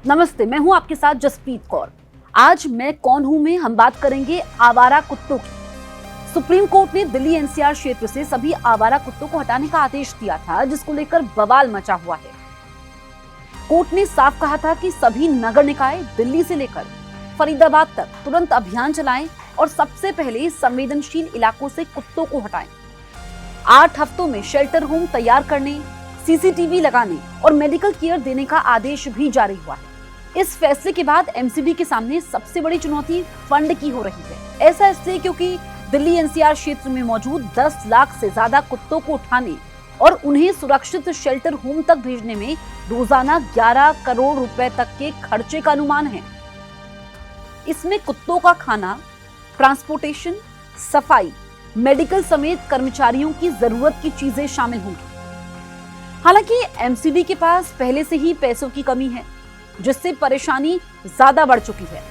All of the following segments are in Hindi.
नमस्ते, मैं हूं आपके साथ जसप्रीत कौर। आज मैं कौन हूं में हम बात करेंगे आवारा कुत्तों की। सुप्रीम कोर्ट ने दिल्ली एनसीआर क्षेत्र से सभी आवारा कुत्तों को हटाने का आदेश दिया था, जिसको लेकर बवाल मचा हुआ है। कोर्ट ने साफ कहा था कि सभी नगर निकाय दिल्ली से लेकर फरीदाबाद तक तुरंत अभियान चलाएं और सबसे पहले संवेदनशील इलाकों से कुत्तों को हटाएं। 8 हफ्तों में शेल्टर होम तैयार करने, सीसीटीवी लगाने और मेडिकल केयर देने का आदेश भी जारी हुआ है। इस फैसले के बाद एमसीडी के सामने सबसे बड़ी चुनौती फंड की हो रही है। ऐसा इसलिए क्योंकि दिल्ली एनसीआर क्षेत्र में मौजूद 10 लाख से ज्यादा कुत्तों को उठाने और उन्हें सुरक्षित शेल्टर होम तक भेजने में रोजाना 11 करोड़ रुपए तक के खर्चे का अनुमान है। इसमें कुत्तों का खाना, ट्रांसपोर्टेशन, सफाई, मेडिकल समेत कर्मचारियों की जरूरत की चीजें शामिल होंगी। हालांकि एमसीडी के पास पहले से ही पैसों की कमी है, जिससे परेशानी ज्यादा बढ़ चुकी है।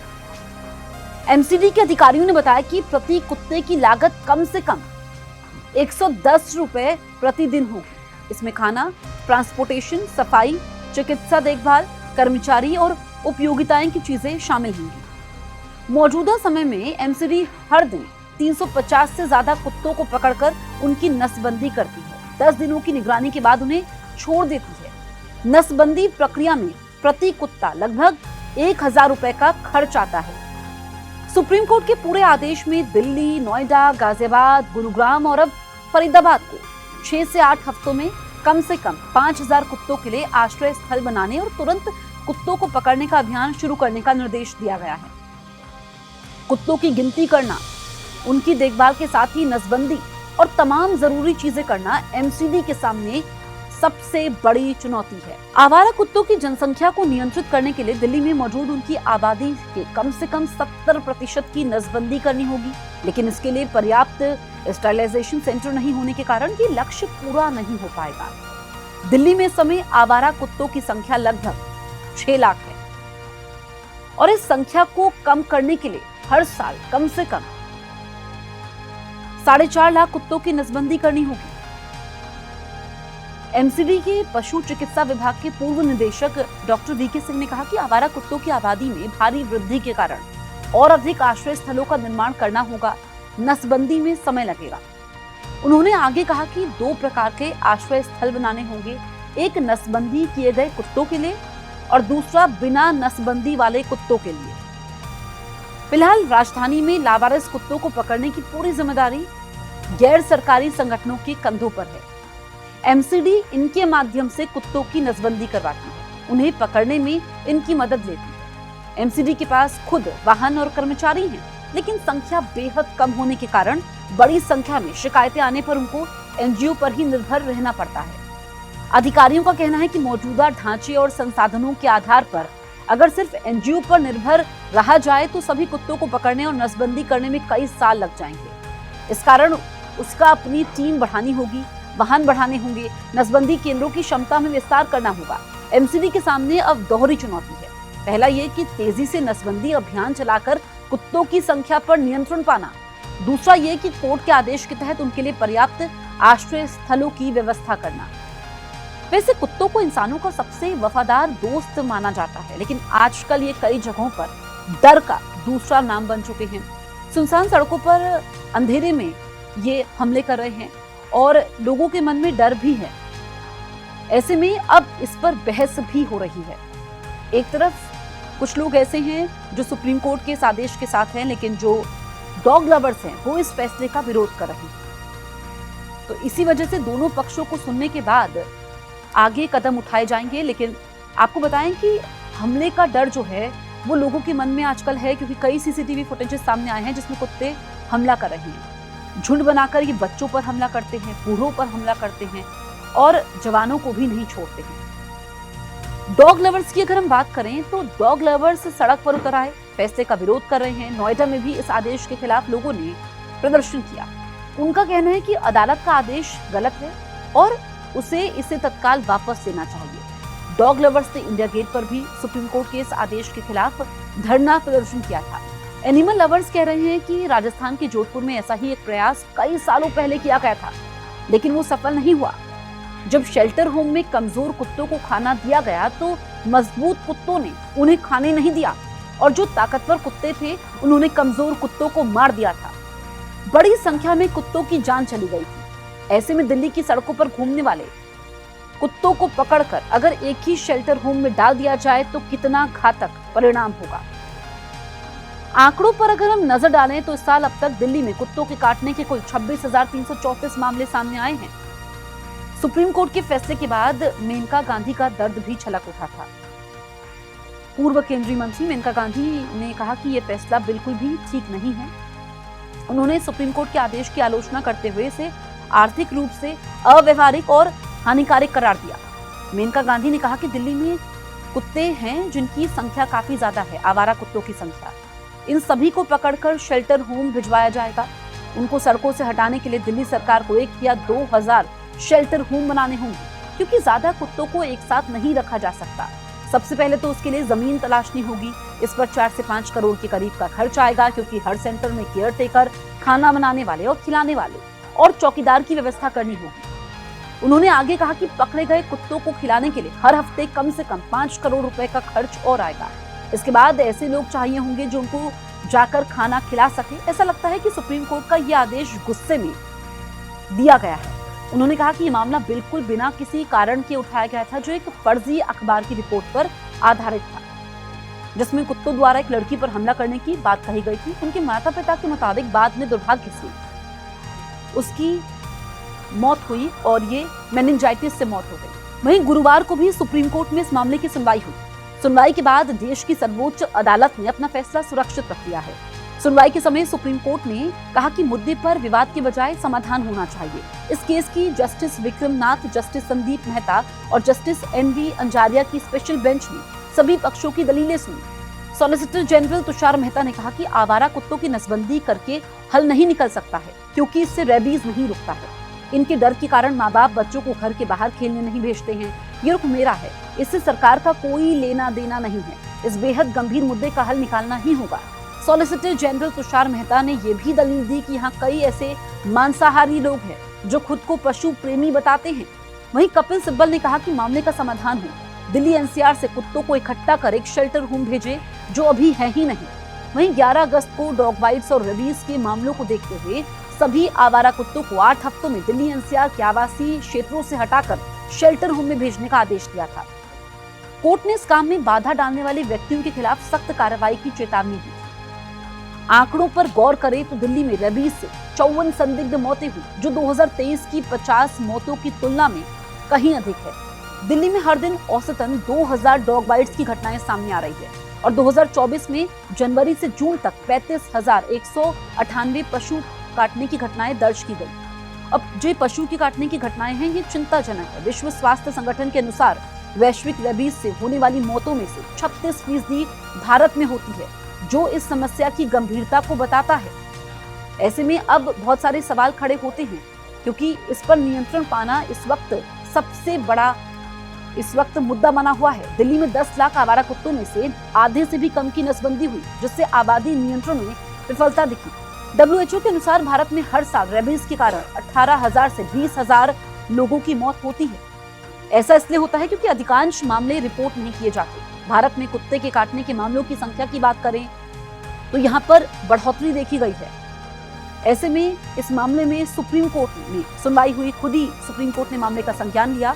एमसीडी के अधिकारियों ने बताया कि प्रति कुत्ते की लागत कम से कम 110 रुपए प्रतिदिन होगी। इसमें खाना, ट्रांसपोर्टेशन, सफाई, चिकित्सा देखभाल, कर्मचारी और उपयोगिताएं की चीजें शामिल होंगी। मौजूदा समय में एमसीडी हर दिन 350 से ज्यादा कुत्तों को पकड़कर उनकी नसबंदी करती है। 10 दिनों की निगरानी के बाद उन्हें छोड़ देती है। नसबंदी प्रक्रिया में प्रति कुत्ता लगभग 1000 रुपए का खर्च आता है। सुप्रीम कोर्ट के पूरे आदेश में दिल्ली, नोएडा, गाजियाबाद, गुरुग्राम और अब फरीदाबाद को 6 से 8 हफ्तों में कम से कम 5000 कुत्तों के लिए आश्रय स्थल बनाने और तुरंत कुत्तों को पकड़ने का अभियान शुरू करने का निर्देश दिया गया है। कुत्तों की गिनती करना, उनकी देखभाल के साथ ही नसबंदी और तमाम जरूरी चीजें करना एमसीडी के सामने सबसे बड़ी चुनौती है। आवारा कुत्तों की जनसंख्या को नियंत्रित करने के लिए दिल्ली में मौजूद उनकी आबादी के कम से कम 70% की नसबंदी करनी होगी, लेकिन इसके लिए पर्याप्त स्टरलाइजेशन सेंटर नहीं होने के कारण ये लक्ष्य पूरा नहीं हो पाएगा। दिल्ली में इस समय आवारा कुत्तों की संख्या लगभग 6 लाख है और इस संख्या को कम करने के लिए हर साल कम से कम 4.5 लाख कुत्तों की नसबंदी करनी होगी। एमसीडी के पशु चिकित्सा विभाग के पूर्व निदेशक डॉक्टर वीके सिंह ने कहा कि आवारा कुत्तों की आबादी में भारी वृद्धि के कारण और अधिक आश्रय स्थलों का निर्माण करना होगा। नसबंदी में समय लगेगा। उन्होंने आगे कहा कि 2 प्रकार के आश्रय स्थल बनाने होंगे, एक नसबंदी किए गए कुत्तों के लिए और दूसरा बिना नसबंदी वाले कुत्तों के लिए। फिलहाल राजधानी में लावारिस कुत्तों को पकड़ने की पूरी जिम्मेदारी गैर सरकारी संगठनों के कंधों पर है। एमसीडी इनके माध्यम से कुत्तों की नसबंदी करवाती है, उन्हें पकड़ने में इनकी मदद लेती है। एमसीडी के पास खुद वाहन और कर्मचारी हैं, लेकिन संख्या बेहद कम होने के कारण बड़ी संख्या में शिकायतें आने पर उनको एनजीओ पर ही निर्भर रहना पड़ता है। अधिकारियों का कहना है कि मौजूदा ढांचे और संसाधनों के आधार पर अगर सिर्फ एनजीओ पर निर्भर रहा जाए तो सभी कुत्तों को पकड़ने और नसबंदी करने में कई साल लग जाएंगे। इस कारण उसका अपनी टीम बढ़ानी होगी, वाहन बढ़ाने होंगे, नसबंदी केंद्रों की क्षमता में विस्तार करना होगा। एमसीडी के सामने अब दोहरी चुनौती है। पहला ये कि तेजी से नसबंदी अभियान चलाकर कुत्तों की संख्या पर नियंत्रण पाना, दूसरा ये कि कोर्ट के आदेश के तहत उनके लिए पर्याप्त आश्रय स्थलों की व्यवस्था करना। वैसे कुत्तों को इंसानों का सबसे वफादार दोस्त माना जाता है, लेकिन आजकल ये कई जगहों पर डर का दूसरा नाम बन चुके हैं। सुनसान सड़कों पर अंधेरे में ये हमले कर रहे हैं और लोगों के मन में डर भी है। ऐसे में अब इस पर बहस भी हो रही है। एक तरफ कुछ लोग ऐसे हैं जो सुप्रीम कोर्ट के इस आदेश के साथ हैं, लेकिन जो डॉग लवर्स हैं वो इस फैसले का विरोध कर रहे हैं। तो इसी वजह से दोनों पक्षों को सुनने के बाद आगे कदम उठाए जाएंगे। लेकिन आपको बताएं कि हमले का डर जो है वो लोगों के मन में आजकल है, क्योंकि कई सीसीटीवी फुटेजेस सामने आए हैं जिसमें कुत्ते हमला कर रहे हैं। झुंड बनाकर ये बच्चों पर हमला करते हैं, बूढ़ों पर हमला करते हैं और जवानों को भी नहीं छोड़ते हैं। डॉग लवर्स की अगर हम बात करें तो डॉग लवर्स सड़क पर उतर आए, फैसले का विरोध कर रहे हैं। नोएडा में भी इस आदेश के खिलाफ लोगों ने प्रदर्शन किया। उनका कहना है कि अदालत का आदेश गलत है और इसे तत्काल वापस लेना चाहिए। डॉग लवर्स ने इंडिया गेट पर भी सुप्रीम कोर्ट के इस आदेश के खिलाफ धरना प्रदर्शन किया था। एनिमल लवर्स कह रहे हैं कि राजस्थान के जोधपुर में ऐसा ही एक प्रयास कई सालों पहले किया गया था, लेकिन वो सफल नहीं हुआ। जब शेल्टर होम में कमजोर कुत्तों को खाना दिया गया तो मजबूत कुत्तों ने उन्हें खाने नहीं दिया और जो ताकतवर कुत्ते थे उन्होंने कमजोर कुत्तों को मार दिया था। बड़ी संख्या में कुत्तों की जान चली गई थी। ऐसे में दिल्ली की सड़कों पर घूमने वाले कुत्तों को पकड़कर अगर एक ही शेल्टर होम में डाल दिया जाए तो कितना घातक परिणाम होगा। आंकड़ों पर अगर हम नजर डालें तो इस साल अब तक दिल्ली में कुत्तों के काटने के कुल 26,334 मामले सामने आए हैं। सुप्रीम कोर्ट के फैसले के बाद मेनका गांधी का दर्द भी छलक उठा था। पूर्व केंद्रीय मंत्री मेनका गांधी ने कहा कि यह फैसला बिल्कुल भी ठीक नहीं है। उन्होंने सुप्रीम कोर्ट के आदेश की आलोचना करते हुए इसे आर्थिक रूप से अव्यवहारिक और हानिकारक करार दिया। मेनका गांधी ने कहा कि दिल्ली में कुत्ते हैं जिनकी संख्या काफी ज्यादा है, आवारा कुत्तों की संख्या। इन सभी को पकड़कर शेल्टर होम भिजवाया जाएगा। उनको सड़कों से हटाने के लिए दिल्ली सरकार को 1 या 2,000 शेल्टर होम बनाने होंगे, क्योंकि ज्यादा कुत्तों को एक साथ नहीं रखा जा सकता। सबसे पहले तो उसके लिए जमीन तलाशनी होगी। इस पर 4 से 5 करोड़ के करीब का खर्च आएगा, क्योंकि हर सेंटर में केयर टेकर, खाना बनाने वाले और खिलाने वाले और चौकीदार की व्यवस्था करनी होगी। उन्होंने आगे कहा कि पकड़े गए कुत्तों को खिलाने के लिए हर हफ्ते कम से कम 5 करोड़ रुपए का खर्च और आएगा। इसके बाद ऐसे लोग चाहिए होंगे जो उनको जाकर खाना खिला सके। ऐसा लगता है कि सुप्रीम कोर्ट का यह आदेश गुस्से में दिया गया है। उन्होंने कहा कि यह मामला बिल्कुल बिना किसी कारण के उठाया गया था, जो एक फर्जी अखबार की रिपोर्ट पर आधारित था, जिसमें कुत्तों द्वारा एक लड़की पर हमला करने की बात कही गई थी। उनके माता पिता के मुताबिक बाद में दुर्भाग्य से उसकी मौत हुई और ये मेनिंजाइटिस से मौत हो गई। वहीं गुरुवार को भी सुप्रीम कोर्ट में इस मामले की सुनवाई हुई। सुनवाई के बाद देश की सर्वोच्च अदालत ने अपना फैसला सुरक्षित रख लिया है। सुनवाई के समय सुप्रीम कोर्ट ने कहा कि मुद्दे पर विवाद के बजाय समाधान होना चाहिए। इस केस की जस्टिस विक्रमनाथ, जस्टिस संदीप मेहता और जस्टिस NV अंजारिया की स्पेशल बेंच ने सभी पक्षों की दलीलें सुनी। सॉलिसिटर जनरल तुषार मेहता ने कहा कि आवारा कुत्तों की नसबंदी करके हल नहीं निकल सकता है, क्योंकि इससे रेबीज नहीं रुकता है। इनके डर के कारण माँ बाप बच्चों को घर के बाहर खेलने नहीं भेजते हैं। ये रुख मेरा है, इससे सरकार का कोई लेना देना नहीं है। इस बेहद गंभीर मुद्दे का हल निकालना ही होगा। सॉलिसिटर जनरल तुषार मेहता ने यह भी दलील दी कि यहाँ कई ऐसे मांसाहारी लोग हैं जो खुद को पशु प्रेमी बताते हैं। वहीं कपिल सिब्बल ने कहा कि मामले का समाधान हो। दिल्ली NCR से कुत्तों को इकट्ठा कर एक शेल्टर होम भेजे, जो अभी है ही नहीं। वहीं 11 अगस्त को डॉग बाइट्स और रेबीज के मामलों को देखते हुए सभी आवारा कुत्तों को 8 हफ्तों में दिल्ली NCR के आवासीय क्षेत्रों से हटाकर शेल्टर होम में भेजने का आदेश दिया था। कोर्ट ने इस काम में बाधा डालने वाले व्यक्तियों के खिलाफ सख्त कार्रवाई की चेतावनी दी। आंकड़ों पर गौर करें तो दिल्ली में रेबीज से 54 संदिग्ध मौतें हुई, जो 2023 की 50 मौतों की तुलना में कहीं अधिक है। दिल्ली में हर दिन औसतन 2000 डॉग बाइट्स की घटनाएं सामने आ रही है और 2024 में जनवरी से जून तक 35,198 पशु काटने की घटनाएं दर्ज की गई। अब जो पशु की काटने की घटनाएं हैं, ये चिंताजनक है। विश्व स्वास्थ्य संगठन के अनुसार वैश्विक रेबीज से होने वाली मौतों में से 36% भारत में होती है, जो इस समस्या की गंभीरता को बताता है। ऐसे में अब बहुत सारे सवाल खड़े होते हैं, क्योंकि इस पर नियंत्रण पाना इस वक्त सबसे बड़ा मुद्दा बना हुआ है। दिल्ली में 10 लाख आवारा कुत्तों में से आधे से भी कम की नसबंदी हुई, जिससे आबादी नियंत्रण में विफलता दिखी। WHO के अनुसार भारत में हर साल रेबीज के कारण 18,000 से 20,000 लोगों की मौत होती है। ऐसा इसलिए होता है क्योंकि अधिकांश मामले रिपोर्ट नहीं किए जाते। भारत में कुत्ते के काटने के मामलों की संख्या की बात करें तो यहाँ पर बढ़ोतरी देखी गई है। ऐसे में इस मामले में सुप्रीम कोर्ट में सुनवाई हुई। खुद ही सुप्रीम कोर्ट ने मामले का संज्ञान लिया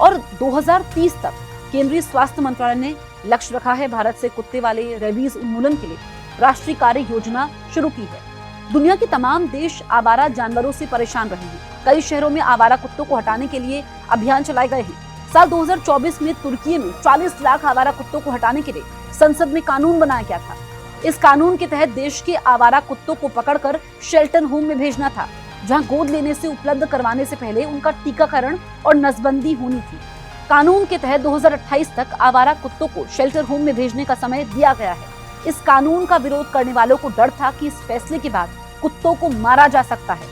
और 2030 तक केंद्रीय स्वास्थ्य मंत्रालय ने लक्ष्य रखा है भारत से कुत्ते वाले रेबीज उन्मूलन के लिए राष्ट्रीय कार्य योजना शुरू की है। दुनिया के तमाम देश आवारा जानवरों से परेशान रहे हैं। कई शहरों में आवारा कुत्तों को हटाने के लिए अभियान चलाए गए हैं। साल 2024 में तुर्की में 40 लाख आवारा कुत्तों को हटाने के लिए संसद में कानून बनाया गया था। इस कानून के तहत देश के आवारा कुत्तों को पकड़कर शेल्टर होम में भेजना था, जहां गोद लेने से उपलब्ध करवाने से पहले उनका टीकाकरण और नसबंदी होनी थी। कानून के तहत 2028 तक आवारा कुत्तों को शेल्टर होम में भेजने का समय दिया गया है। इस कानून का विरोध करने वालों को डर था कि इस फैसले के बाद कुत्तों को मारा जा सकता है।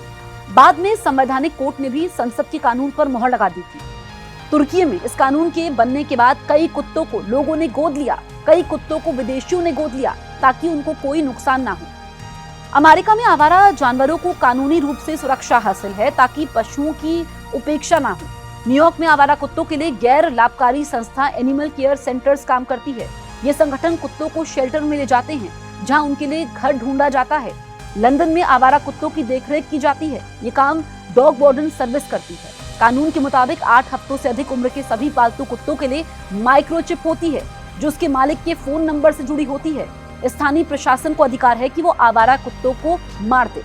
बाद में संवैधानिक कोर्ट ने भी संसद के कानून पर मोहर लगा दी थी। तुर्की में इस कानून के बनने के बाद कई कुत्तों को लोगों ने गोद लिया, कई कुत्तों को विदेशियों ने गोद लिया ताकि उनको कोई नुकसान ना हो। अमेरिका में आवारा जानवरों को कानूनी रूप से सुरक्षा हासिल है ताकि पशुओं की उपेक्षा ना हो। न्यूयॉर्क में आवारा कुत्तों के लिए गैर लाभकारी संस्था एनिमल केयर सेंटर्स काम करती है। ये संगठन कुत्तों को शेल्टर में ले जाते हैं, जहां उनके लिए घर ढूंढा जाता है। लंदन में आवारा कुत्तों की देखरेख की जाती है। ये काम डॉग वार्डन सर्विस करती है। कानून के मुताबिक 8 हफ्तों से अधिक उम्र के सभी पालतू कुत्तों के लिए माइक्रोचिप होती है, जो उसके मालिक के फोन नंबर से जुड़ी होती है। स्थानीय प्रशासन को अधिकार है कि वो आवारा कुत्तों को मार दे।